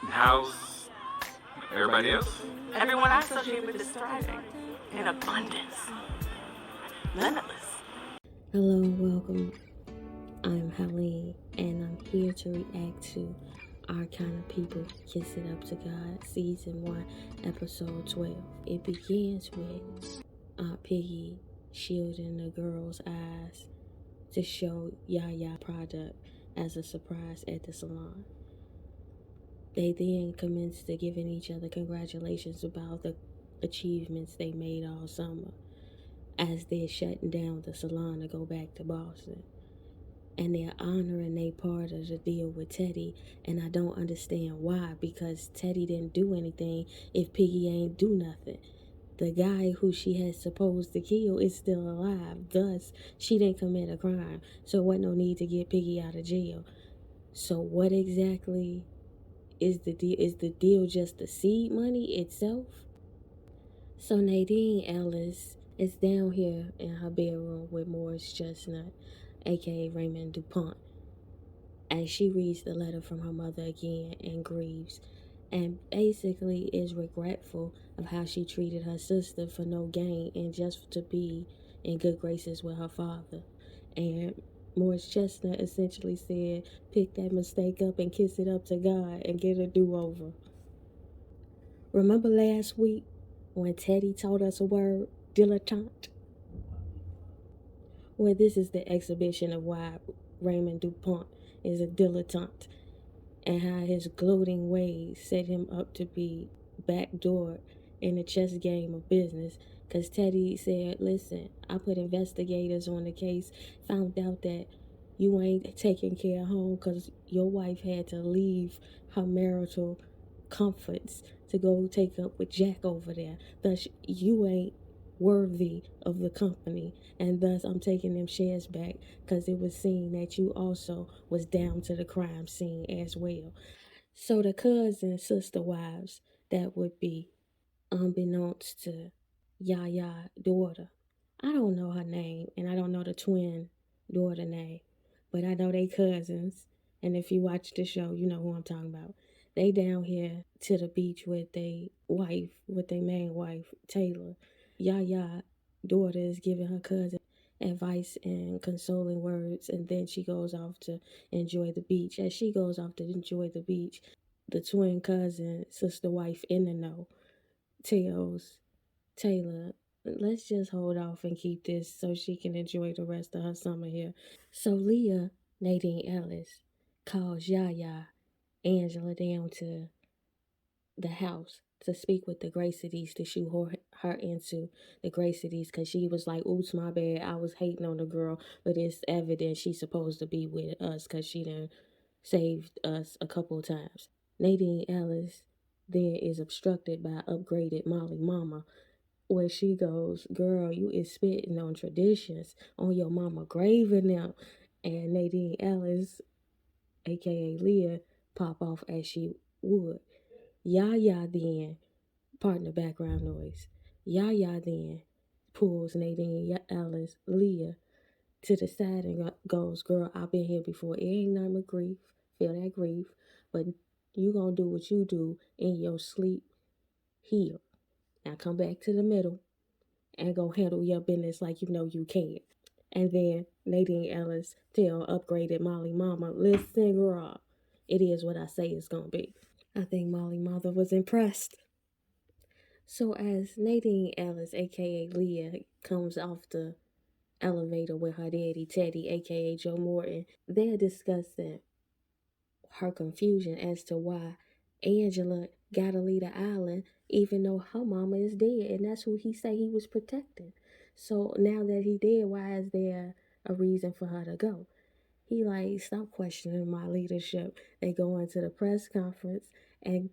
How's everybody else? Everyone I associate with is thriving in abundance. Limitless. Hello, welcome. I'm Helene, and I'm here to react to Our Kind of People Kiss It Up to God, Season 1, Episode 12. It begins with Aunt Piggy shielding the girl's eyes to show Yaya product as a surprise at the salon. They then commence to giving each other congratulations about the achievements they made all summer as they're shutting down the salon to go back to Boston. And they're honoring their part of the deal with Teddy, and I don't understand why, because Teddy didn't do anything if Piggy ain't do nothing. The guy who she had supposed to kill is still alive, thus she didn't commit a crime, so what no need to get Piggy out of jail. So what exactly is the deal? Is the deal just the seed money itself? So Nadine Ellis is down here in her bedroom with Morris Chestnut, aka Raymond DuPont, as she reads the letter from her mother again and grieves, and basically is regretful of how she treated her sister for no gain and just to be in good graces with her father. And Morris Chestnut essentially said, pick that mistake up and kiss it up to God and get a do-over. Remember last week when Teddy taught us a word, dilettante? Well, this is the exhibition of why Raymond DuPont is a dilettante and how his gloating ways set him up to be backdoored in the chess game of business. Because Teddy said, listen, I put investigators on the case, found out that you ain't taking care of home because your wife had to leave her marital comforts to go take up with Jack over there. Thus, you ain't worthy of the company, and thus I'm taking them shares back because it was seen that you also was down to the crime scene as well. So the cousin sister wives, that would be unbeknownst to Yaya daughter, I don't know her name and I don't know the twin daughter name, but I know they cousins, and if you watch the show you know who I'm talking about. They down here to the beach with their wife, with their main wife Taylor. Yaya daughter is giving her cousin advice and consoling words, and then she goes off to enjoy the beach. As she goes off to enjoy the beach, the twin cousin sister wife in the know tells Taylor, let's just hold off and keep this so she can enjoy the rest of her summer here. So Leah, Nadine Ellis, calls Yaya Angela down to the house to speak with the Gracities, to shoot her into the Gracities, because she was like, oops, my bad, I was hating on the girl, but it's evident she's supposed to be with us because she done saved us a couple of times. Nadine Ellis then is obstructed by upgraded Molly Mama, where she goes, girl, you is spitting on traditions on your mama grave now. And Nadine Ellis, aka Leah, pop off as she would. Yaya then, pardon the background noise, Yaya then pulls Nadine Ellis, Leah, to the side and goes, girl, I've been here before. It ain't nothing but grief. Feel that grief. But you gonna do what you do in your sleep here. Now come back to the middle and go handle your business like you know you can. And then Nadine Ellis tell upgraded Molly Mama, listen, girl, it is what I say it's gonna be. I think Molly Mother was impressed. So as Nadine Ellis, aka Leah, comes off the elevator with her daddy Teddy, aka Joe Morton, they're discussing her confusion as to why Angela gotta leave the island even though her mama is dead, and that's who he say he was protecting. So now that he dead, why is there a reason for her to go? He like, stop questioning my leadership. They go into the press conference, and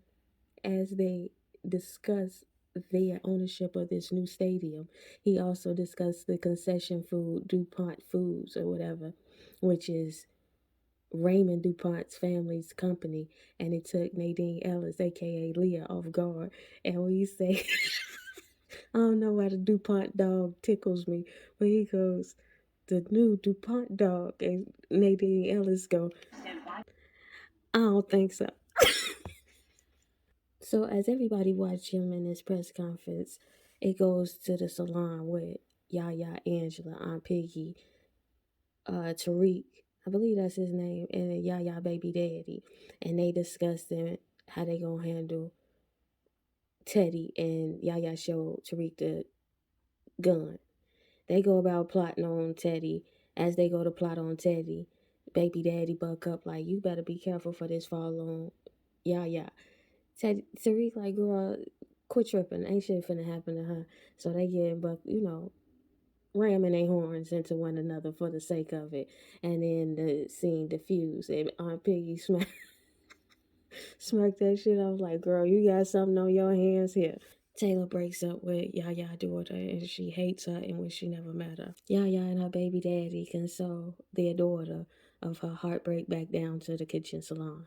as they discuss their ownership of this new stadium, he also discussed the concession food, DuPont Foods or whatever, which is Raymond DuPont's family's company, and it took Nadine Ellis, aka Leah, off guard. And when you say, I don't know why the DuPont dog tickles me, but he goes, the new DuPont dog, and Nadine Ellis go, I don't think so. So as everybody watch him in this press conference, it goes to the salon with Yaya, Angela, Aunt Piggy, Tariq, I believe that's his name, and Yaya baby daddy. And they discussing how they gonna handle Teddy, and Yaya showed Tariq the gun. They go about plotting on Teddy. As they go to plot on Teddy, baby daddy buck up like, you better be careful for this fall on Yaya. Tariq like, girl, quit tripping. Ain't shit finna happen to her. So they get ramming their horns into one another for the sake of it. And then the scene diffused and Aunt Piggy smirked that shit. I was like, girl, you got something on your hands here. Taylor breaks up with Yaya daughter and she hates her and wish she never met her. Yaya and her baby daddy console their daughter of her heartbreak back down to the kitchen salon.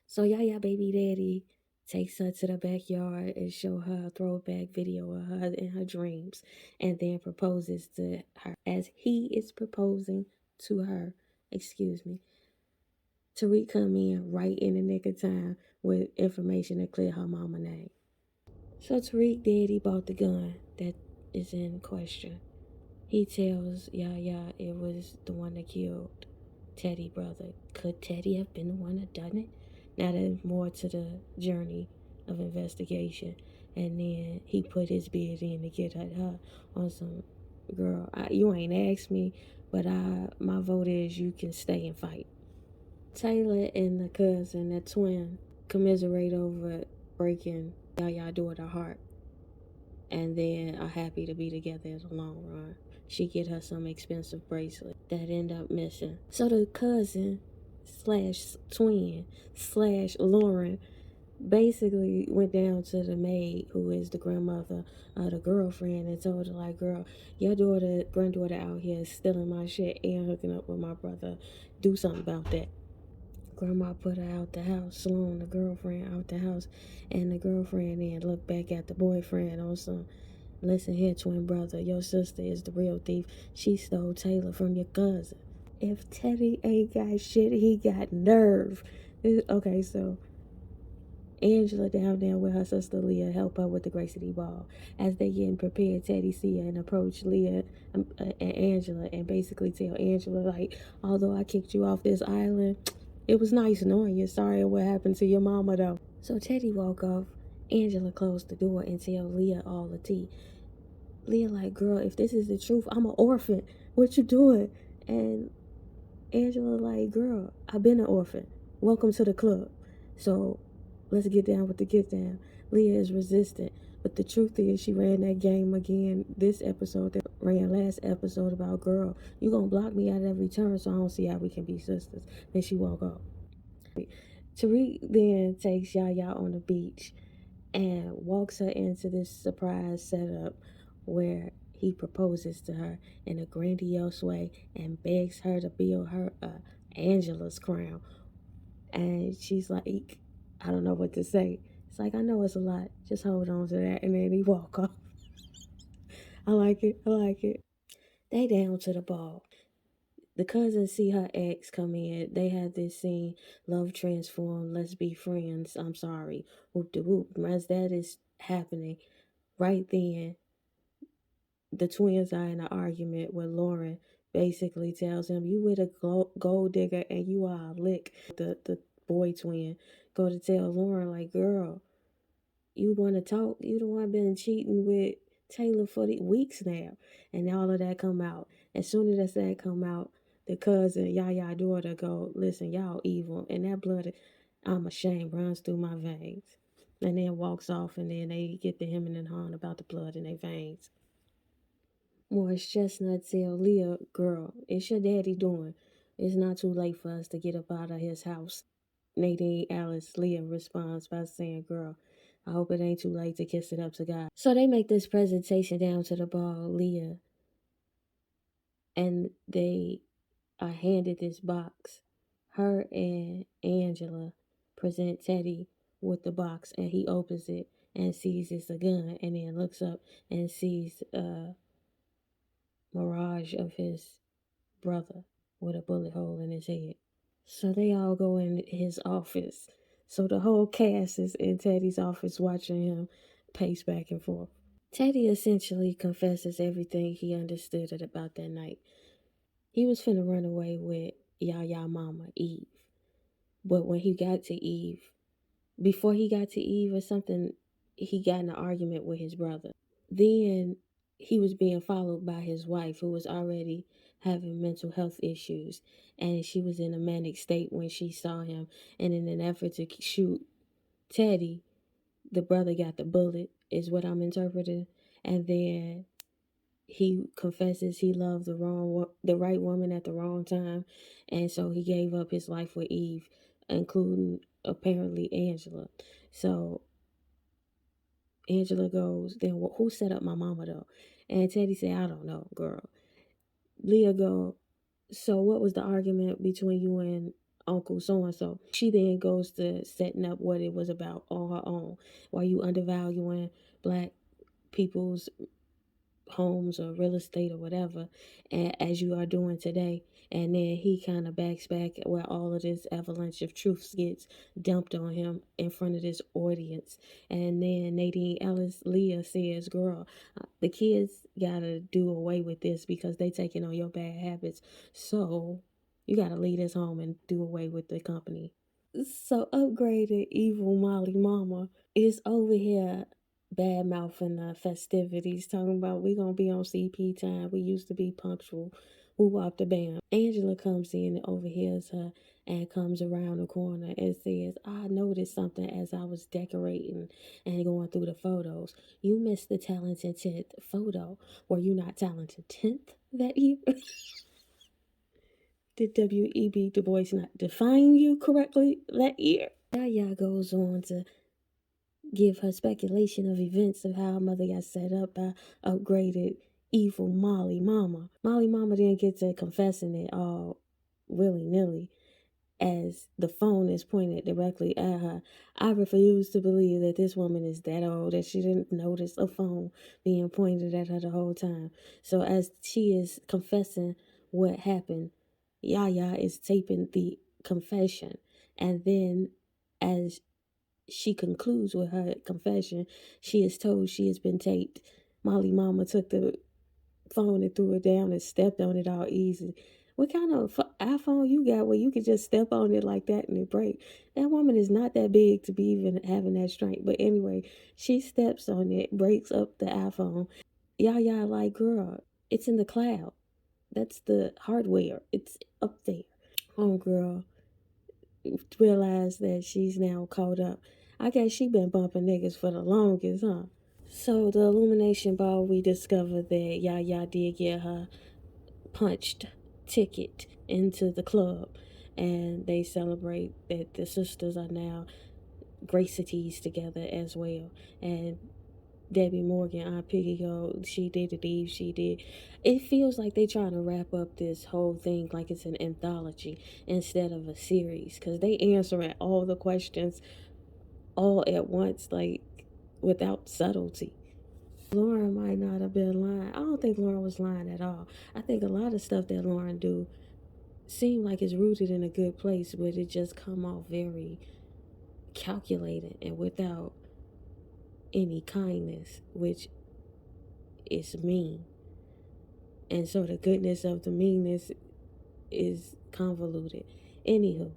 So Yaya baby daddy takes her to the backyard and show her a throwback video of her in her dreams and then proposes to her as he is proposing to her. Excuse me. Tariq come in right in the nick of time with information to clear her mama name. So Tariq daddy bought the gun that is in question. He tells Yaya it was the one that killed Teddy brother. Could Teddy have been the one that done it? Now there's more to the journey of investigation. And then he put his bid in to get at her on some, girl, you ain't asked me, but my vote is you can stay and fight. Taylor and the cousin, the twin, commiserate over breaking Yaya daughter's heart. And then are happy to be together in the long run. She get her some expensive bracelet that end up missing. So the cousin slash twin slash Lauren basically went down to the maid, who is the grandmother of the girlfriend, and told her like, girl, your granddaughter out here is stealing my shit and hooking up with my brother. Do something about that. Grandma put her out the house, Sloan, the girlfriend, out the house, and the girlfriend then looked back at the boyfriend on some, listen here, twin brother, your sister is the real thief. She stole Taylor from your cousin. If Teddy ain't got shit, he got nerve. Okay, so Angela down there with her sister Leah help her with the Gracie ball. As they getting prepared, Teddy see her and approach Leah and Angela and basically tell Angela like, although I kicked you off this island, it was nice knowing you. Sorry what happened to your mama though. So Teddy walk off. Angela closed the door and tell Leah all the tea. Leah like, girl, if this is the truth, I'm an orphan. What you doing? And Angela like, girl, I've been an orphan. Welcome to the club. So let's get down with the get down. Leah is resistant. But the truth is she ran that game again this episode that ran last episode about, girl, you gonna block me at every turn, so I don't see how we can be sisters. Then she walk off. Tariq then takes Yaya on the beach and walks her into this surprise setup where he proposes to her in a grandiose way and begs her to build her Angela's crown. And she's like, I don't know what to say. It's like, I know it's a lot. Just hold on to that. And then he walk off. I like it. I like it. They down to the ball. The cousins see her ex come in. They have this scene, love transform, let's be friends, I'm sorry, whoop de whoop. As that is happening, right then, the twins are in an argument where Lauren basically tells him, you with a gold digger and you are a lick. The boy twin go to tell Lauren like, girl, you want to talk? You the one been cheating with Taylor for the weeks now. And all of that come out. As soon as that come out, the cousin, Yaya daughter, go, listen, y'all evil. And that blood, I'm ashamed, runs through my veins. And then walks off, and then they get to him and hawing about the blood in their veins. Morris Chestnut tell Leah, girl, it's your daddy doing. It's not too late for us to get up out of his house. Nadine Alice Leah responds by saying, girl, I hope it ain't too late to kiss it up to God. So they make this presentation down to the ball, Leah, and they are handed this box. Her and Angela present Teddy with the box, and he opens it and sees it's a gun, and then looks up and sees a mirage of his brother with a bullet hole in his head. So they all go in his office So the whole cast is in Teddy's office watching him pace back and forth. Teddy essentially confesses everything he understood about that night. He was finna run away with Yaya mama, Eve. But when he got to Eve, before he got to Eve or something, he got in an argument with his brother. Then he was being followed by his wife, who was already having mental health issues, and she was in a manic state when she saw him. And in an effort to shoot Teddy, the brother got the bullet, is what I'm interpreting. And then he confesses he loved the right woman at the wrong time, and so he gave up his life with Eve, including apparently Angela. So Angela goes, then who set up my mama though? And Teddy said, I don't know, girl. Leah go, so what was the argument between you and Uncle so and so? She then goes to setting up what it was about on her own. Why you undervaluing black people's homes or real estate or whatever, and as you are doing today. And then he kind of backs back where all of this avalanche of truth gets dumped on him in front of this audience. And then Nadine Ellis Leah says, girl, the kids gotta do away with this because they taking on your bad habits, so you gotta leave this home and do away with the company. So upgraded evil Molly mama is over here bad mouthing the festivities, talking about we gonna be on CP time. We used to be punctual. Who walked the bam? Angela comes in and overhears her and comes around the corner and says, I noticed something as I was decorating and going through the photos. You missed the talented 10th photo. Were you not talented 10th that year? Did W.E.B. Du Bois not define you correctly that year? Yaya goes on to give her speculation of events of how her mother got set up by upgraded evil Molly Mama. Molly Mama didn't get to confessing it all willy-nilly as the phone is pointed directly at her. I refuse to believe that this woman is that old that she didn't notice a phone being pointed at her the whole time. So as she is confessing what happened, Yaya is taping the confession. And then as she concludes with her confession, she is told she has been taped. Molly Mama took the phone and threw it down and stepped on it all easy. What kind of iPhone you got where you could just step on it like that and it break? That woman is not that big to be even having that strength. But anyway, she steps on it, breaks up the iPhone. Yaya like, girl, it's in the cloud. That's the hardware. It's up there. Homegirl realized that she's now caught up. I guess she been bumping niggas for the longest, huh? So the Illumination Ball, we discovered that Yaya did get her punched ticket into the club, and they celebrate that the sisters are now Gracities together as well. And Debbie Morgan, Aunt Piggy go, she did it, Eve, she did. It feels like they trying to wrap up this whole thing like it's an anthology instead of a series, because they answering all the questions all at once, like without subtlety. Lauren might not have been lying. I don't think Lauren was lying at all. I think a lot of stuff that Lauren do seem like it's rooted in a good place, but it just come off very calculated and without any kindness, which is mean. And so the goodness of the meanness is convoluted. Anywho,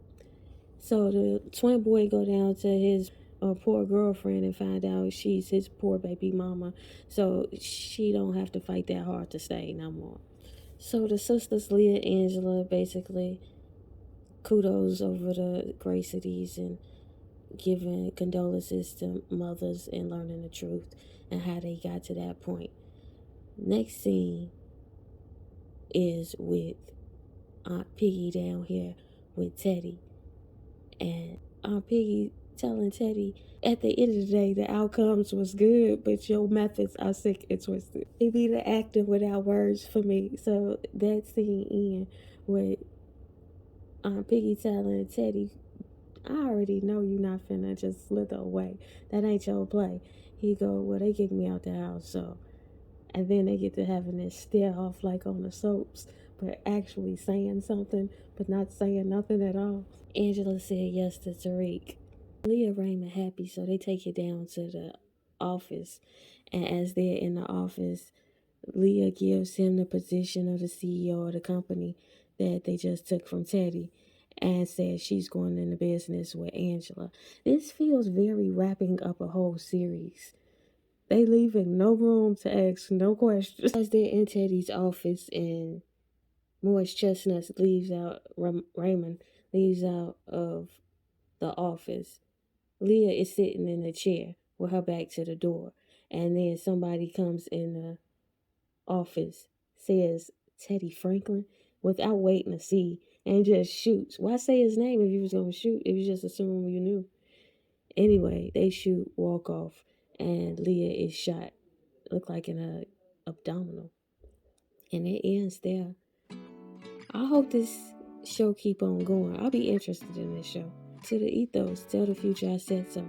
so the twin boy go down to his poor girlfriend and find out she's his poor baby mama, so she don't have to fight that hard to stay no more. So the sisters Leah and Angela basically kudos over the Gracities and giving condolences to mothers and learning the truth and how they got to that point. Next scene is with Aunt Piggy down here with Teddy, and Aunt Piggy telling Teddy, at the end of the day, the outcomes was good, but your methods are sick and twisted. It be the acting without words for me. So that scene in with Aunt Piggy telling Teddy, I already know you not finna just slither away. That ain't your play. He go, well, they kicked me out the house, so. And then they get to having this stare off like on the soaps, but actually saying something, but not saying nothing at all. Angela said yes to Tariq. Leah Raymond happy, so they take it down to the office. And as they're in the office, Leah gives him the position of the CEO of the company that they just took from Teddy and says she's going into business with Angela. This feels very wrapping up a whole series. They leaving no room to ask no questions. As they're in Teddy's office and Morris Chestnut leaves out, Raymond leaves out of the office, Leah is sitting in a chair with her back to the door. And then somebody comes in the office, says Teddy Franklin, without waiting to see, and just shoots. Why say his name if you was going to shoot? If you just assume you knew. Anyway, they shoot, walk off, and Leah is shot. Look like in a abdominal. And it ends there. I hope this show keep on going. I'll be interested in this show. To the ethos, tell the future I said so.